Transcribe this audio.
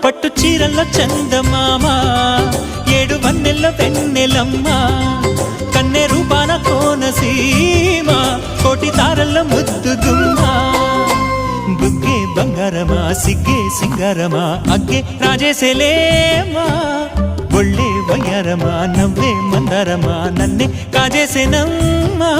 పట్టు చీరల్లో చందమామ ఏడు వన్నెల్లో వెన్నెలమ్మ కన్నె రూపాన కోనసీమ కోటి తారల్లో ముద్దు గుమ్మ బుగ్గే బంగారమా సిగ్గే సింగారమా అగ్గే రాజేసేలేమా ఒళ్ళే వయ్యారమా నవ్వే మందారమా నన్నే కాజేసేనమ్మా